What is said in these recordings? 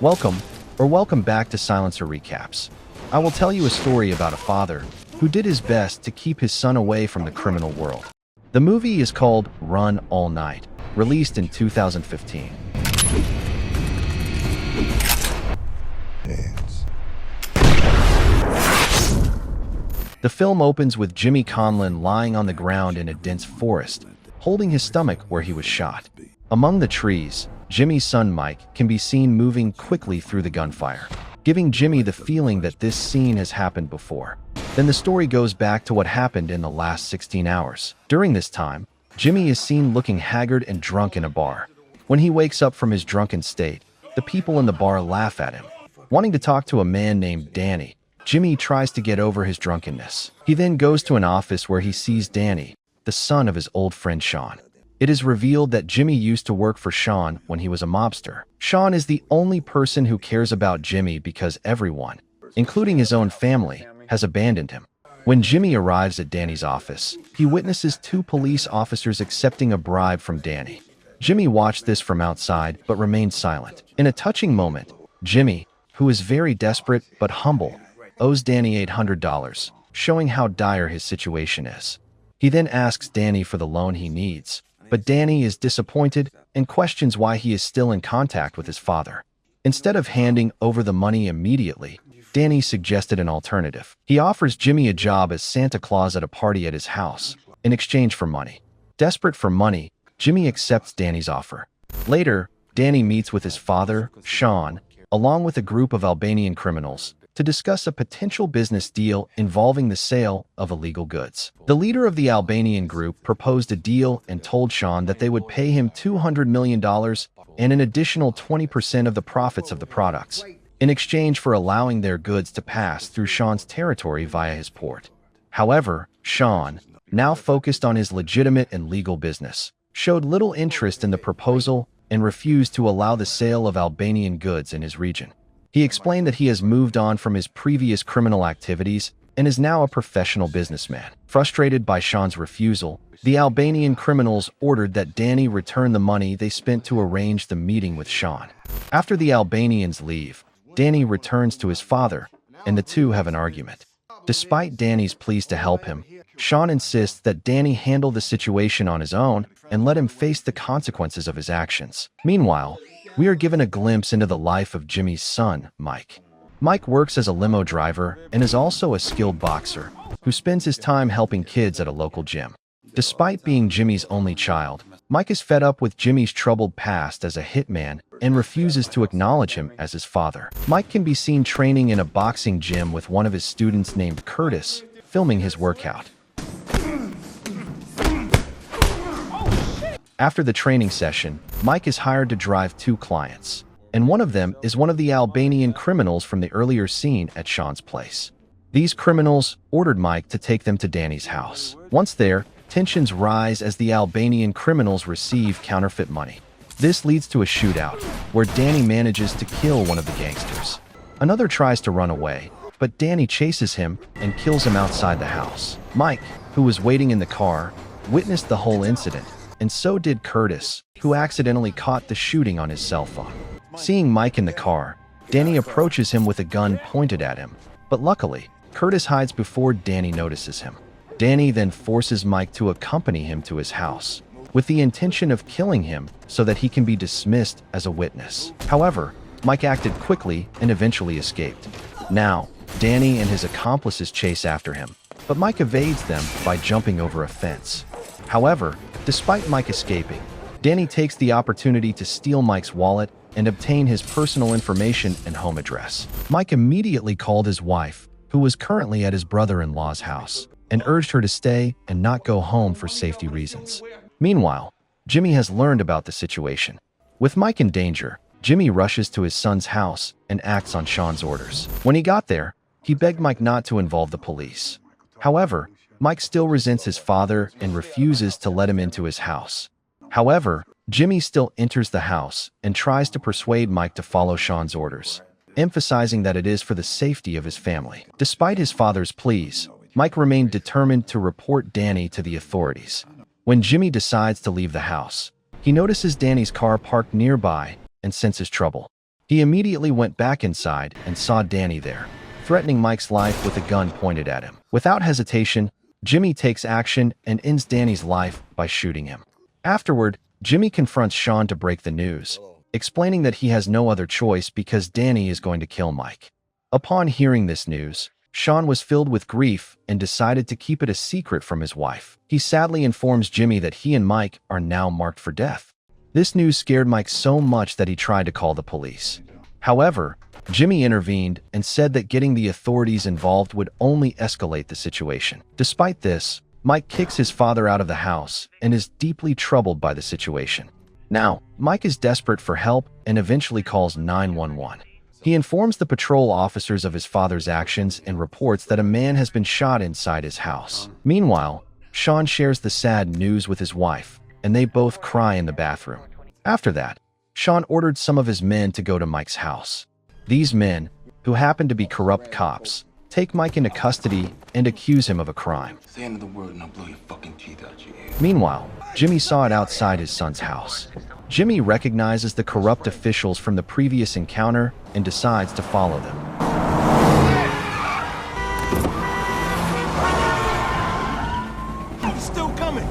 Welcome back to Silencer Recaps. I will tell you a story about a father who did his best to keep his son away from the criminal world. The movie is called Run All Night, released in 2015. The film opens with Jimmy Conlon lying on the ground in a dense forest, holding his stomach where he was shot. Among the trees, Jimmy's son Mike can be seen moving quickly through the gunfire, giving Jimmy the feeling that this scene has happened before. Then the story goes back to what happened in the last 16 hours. During this time, Jimmy is seen looking haggard and drunk in a bar. When he wakes up from his drunken state, the people in the bar laugh at him. Wanting to talk to a man named Danny, Jimmy tries to get over his drunkenness. He then goes to an office where he sees Danny, the son of his old friend Shawn. It is revealed that Jimmy used to work for Shawn when he was a mobster. Shawn is the only person who cares about Jimmy because everyone, including his own family, has abandoned him. When Jimmy arrives at Danny's office, he witnesses two police officers accepting a bribe from Danny. Jimmy watched this from outside but remained silent. In a touching moment, Jimmy, who is very desperate but humble, owes Danny $800, showing how dire his situation is. He then asks Danny for the loan he needs, but Danny is disappointed and questions why he is still in contact with his father. Instead of handing over the money immediately, Danny suggested an alternative. He offers Jimmy a job as Santa Claus at a party at his house, in exchange for money. Desperate for money, Jimmy accepts Danny's offer. Later, Danny meets with his father, Shawn, along with a group of Albanian criminals, to discuss a potential business deal involving the sale of illegal goods. The leader of the Albanian group proposed a deal and told Shawn that they would pay him $200 million and an additional 20% of the profits of the products, in exchange for allowing their goods to pass through Shawn's territory via his port. However, Shawn, now focused on his legitimate and legal business, showed little interest in the proposal and refused to allow the sale of Albanian goods in his region. He explained that he has moved on from his previous criminal activities and is now a professional businessman. Frustrated by Shawn's refusal, the Albanian criminals ordered that Danny return the money they spent to arrange the meeting with Shawn. After the Albanians leave, Danny returns to his father, and the two have an argument. Despite Danny's pleas to help him, Shawn insists that Danny handle the situation on his own and let him face the consequences of his actions. Meanwhile, we are given a glimpse into the life of Jimmy's son, Mike. Mike works as a limo driver and is also a skilled boxer who spends his time helping kids at a local gym. Despite being Jimmy's only child, Mike is fed up with Jimmy's troubled past as a hitman and refuses to acknowledge him as his father. Mike can be seen training in a boxing gym with one of his students named Curtis, filming his workout. After the training session, Mike is hired to drive two clients, and one of them is one of the Albanian criminals from the earlier scene at Shawn's place. These criminals ordered Mike to take them to Danny's house. Once there, tensions rise as the Albanian criminals receive counterfeit money. This leads to a shootout, where Danny manages to kill one of the gangsters. Another tries to run away, but Danny chases him and kills him outside the house. Mike, who was waiting in the car, witnessed the whole incident, and so did Curtis, who accidentally caught the shooting on his cell phone. Seeing Mike in the car, Danny approaches him with a gun pointed at him, but luckily, Curtis hides before Danny notices him. Danny then forces Mike to accompany him to his house, with the intention of killing him so that he can be dismissed as a witness. However, Mike acted quickly and eventually escaped. Now, Danny and his accomplices chase after him, but Mike evades them by jumping over a fence. However, despite Mike escaping, Danny takes the opportunity to steal Mike's wallet and obtain his personal information and home address. Mike immediately called his wife, who was currently at his brother-in-law's house, and urged her to stay and not go home for safety reasons. Meanwhile, Jimmy has learned about the situation. With Mike in danger, Jimmy rushes to his son's house and acts on Shawn's orders. When he got there, he begged Mike not to involve the police. However, Mike still resents his father and refuses to let him into his house. However, Jimmy still enters the house and tries to persuade Mike to follow Shawn's orders, emphasizing that it is for the safety of his family. Despite his father's pleas, Mike remained determined to report Danny to the authorities. When Jimmy decides to leave the house, he notices Danny's car parked nearby and senses trouble. He immediately went back inside and saw Danny there, threatening Mike's life with a gun pointed at him. Without hesitation, Jimmy takes action and ends Danny's life by shooting him. Afterward, Jimmy confronts Shawn to break the news, explaining that he has no other choice because Danny is going to kill Mike. Upon hearing this news, Shawn was filled with grief and decided to keep it a secret from his wife. He sadly informs Jimmy that he and Mike are now marked for death. This news scared Mike so much that he tried to call the police. However, Jimmy intervened and said that getting the authorities involved would only escalate the situation. Despite this, Mike kicks his father out of the house and is deeply troubled by the situation. Now, Mike is desperate for help and eventually calls 911. He informs the patrol officers of his father's actions and reports that a man has been shot inside his house. Meanwhile, Shawn shares the sad news with his wife, and they both cry in the bathroom. After that, Shawn ordered some of his men to go to Mike's house. These men, who happen to be corrupt cops, take Mike into custody and accuse him of a crime. Say another word and I'll blow your fucking teeth out your ear. Meanwhile, Jimmy saw it outside his son's house. Jimmy recognizes the corrupt officials from the previous encounter and decides to follow them. He's still coming.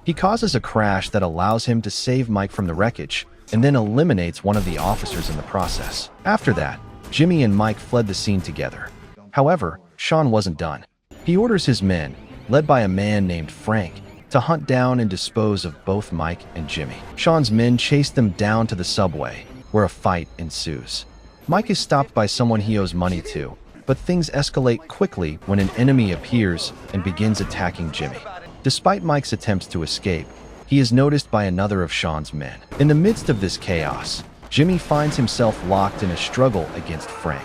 He causes a crash that allows him to save Mike from the wreckage, and then eliminates one of the officers in the process. After that, Jimmy and Mike fled the scene together. However, Shawn wasn't done. He orders his men, led by a man named Frank, to hunt down and dispose of both Mike and Jimmy. Shawn's men chase them down to the subway, where a fight ensues. Mike is stopped by someone he owes money to, but things escalate quickly when an enemy appears and begins attacking Jimmy. Despite Mike's attempts to escape, he is noticed by another of Shawn's men. In the midst of this chaos, Jimmy finds himself locked in a struggle against Frank.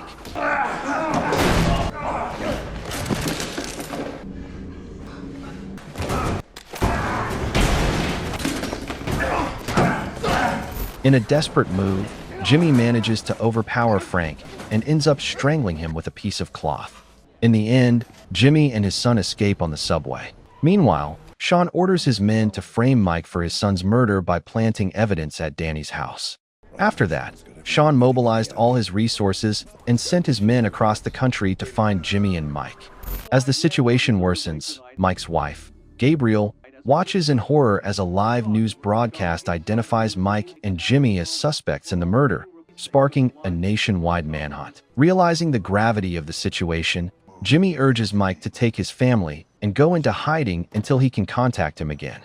In a desperate move, Jimmy manages to overpower Frank and ends up strangling him with a piece of cloth. In the end, Jimmy and his son escape on the subway. Meanwhile, Shawn orders his men to frame Mike for his son's murder by planting evidence at Danny's house. After that, Shawn mobilized all his resources and sent his men across the country to find Jimmy and Mike. As the situation worsens, Mike's wife, Gabriel, watches in horror as a live news broadcast identifies Mike and Jimmy as suspects in the murder, sparking a nationwide manhunt. Realizing the gravity of the situation, Jimmy urges Mike to take his family and go into hiding until he can contact him again.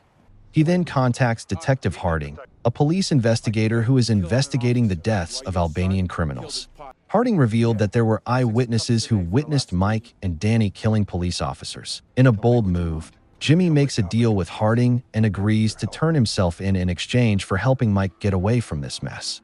He then contacts Detective Harding, a police investigator who is investigating the deaths of Albanian criminals. Harding revealed that there were eyewitnesses who witnessed Mike and Danny killing police officers. In a bold move, Jimmy makes a deal with Harding and agrees to turn himself in exchange for helping Mike get away from this mess.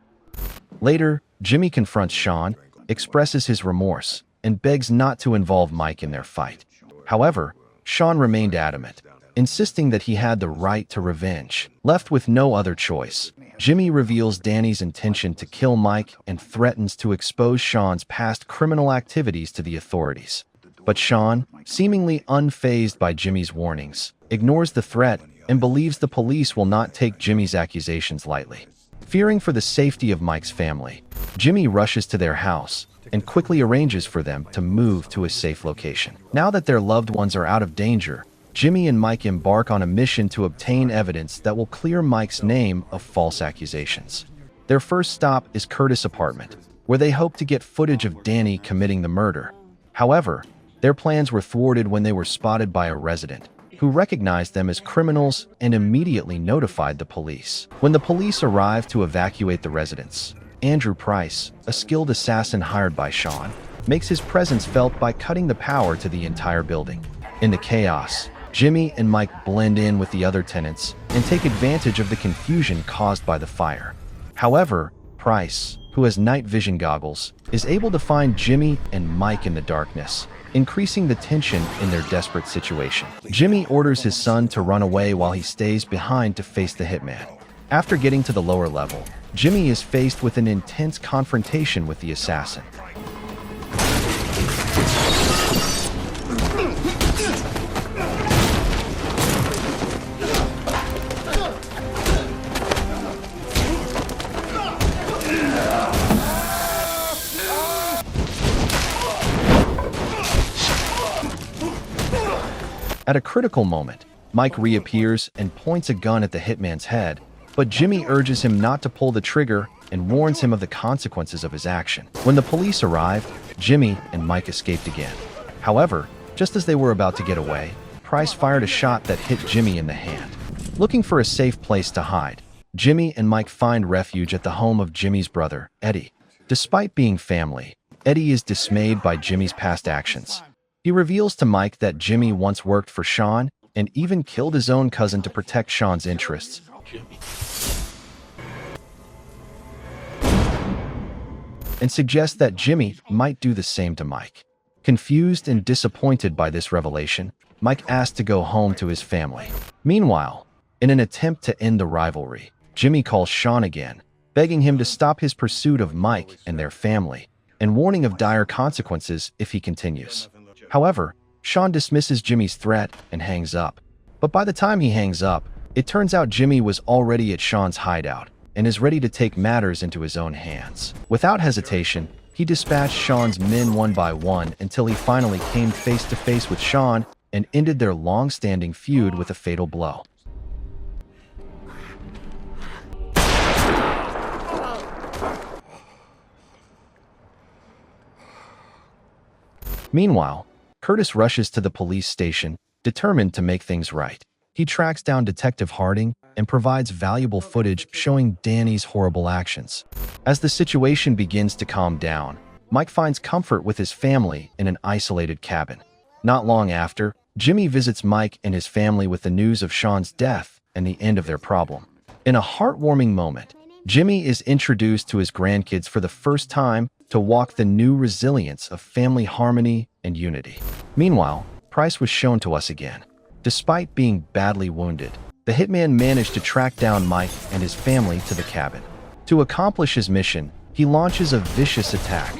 Later, Jimmy confronts Shawn, expresses his remorse, and begs not to involve Mike in their fight. However, Shawn remained adamant, insisting that he had the right to revenge. Left with no other choice, Jimmy reveals Danny's intention to kill Mike and threatens to expose Shawn's past criminal activities to the authorities. But Shawn, seemingly unfazed by Jimmy's warnings, ignores the threat and believes the police will not take Jimmy's accusations lightly. Fearing for the safety of Mike's family, Jimmy rushes to their house and quickly arranges for them to move to a safe location. Now that their loved ones are out of danger, Jimmy and Mike embark on a mission to obtain evidence that will clear Mike's name of false accusations. Their first stop is Curtis' apartment, where they hope to get footage of Danny committing the murder. However, their plans were thwarted when they were spotted by a resident, who recognized them as criminals and immediately notified the police. When the police arrived to evacuate the residence, Andrew Price, a skilled assassin hired by Shawn, makes his presence felt by cutting the power to the entire building. In the chaos, Jimmy and Mike blend in with the other tenants and take advantage of the confusion caused by the fire. However, Price, who has night vision goggles, is able to find Jimmy and Mike in the darkness, increasing the tension in their desperate situation. Jimmy orders his son to run away while he stays behind to face the hitman. After getting to the lower level, Jimmy is faced with an intense confrontation with the assassin. At a critical moment, Mike reappears and points a gun at the hitman's head, but Jimmy urges him not to pull the trigger and warns him of the consequences of his action. When the police arrived, Jimmy and Mike escaped again. However, just as they were about to get away, Price fired a shot that hit Jimmy in the hand. Looking for a safe place to hide, Jimmy and Mike find refuge at the home of Jimmy's brother, Eddie. Despite being family, Eddie is dismayed by Jimmy's past actions. He reveals to Mike that Jimmy once worked for Shawn and even killed his own cousin to protect Shawn's interests. And suggests that Jimmy might do the same to Mike. Confused and disappointed by this revelation, Mike asks to go home to his family. Meanwhile, in an attempt to end the rivalry, Jimmy calls Shawn again, begging him to stop his pursuit of Mike and their family, and warning of dire consequences if he continues. However, Shawn dismisses Jimmy's threat and hangs up. But by the time he hangs up, it turns out Jimmy was already at Shawn's hideout and is ready to take matters into his own hands. Without hesitation, he dispatched Shawn's men one by one until he finally came face to face with Shawn and ended their long-standing feud with a fatal blow. Meanwhile, Curtis rushes to the police station, determined to make things right. He tracks down Detective Harding and provides valuable footage showing Danny's horrible actions. As the situation begins to calm down, Mike finds comfort with his family in an isolated cabin. Not long after, Jimmy visits Mike and his family with the news of Shawn's death and the end of their problem. In a heartwarming moment, Jimmy is introduced to his grandkids for the first time to walk the new resilience of family harmony and unity. Meanwhile, Price was shown to us again. Despite being badly wounded, the hitman managed to track down Mike and his family to the cabin. To accomplish his mission, he launches a vicious attack,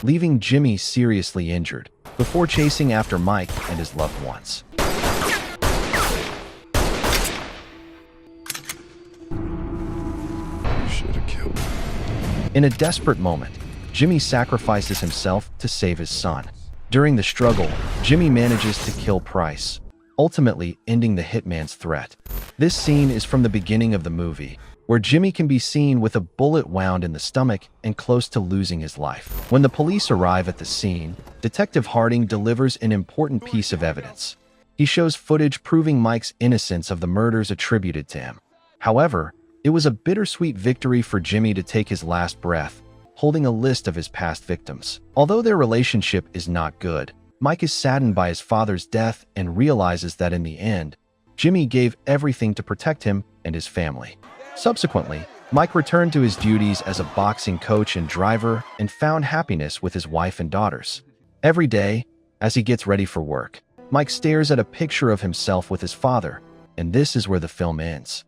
leaving Jimmy seriously injured, before chasing after Mike and his loved ones. You should have killed me. In a desperate moment, Jimmy sacrifices himself to save his son. During the struggle, Jimmy manages to kill Price, ultimately ending the hitman's threat. This scene is from the beginning of the movie, where Jimmy can be seen with a bullet wound in the stomach and close to losing his life. When the police arrive at the scene, Detective Harding delivers an important piece of evidence. He shows footage proving Mike's innocence of the murders attributed to him. However, it was a bittersweet victory for Jimmy to take his last breath, holding a list of his past victims. Although their relationship is not good, Mike is saddened by his father's death and realizes that in the end, Jimmy gave everything to protect him and his family. Subsequently, Mike returned to his duties as a boxing coach and driver and found happiness with his wife and daughters. Every day, as he gets ready for work, Mike stares at a picture of himself with his father, and this is where the film ends.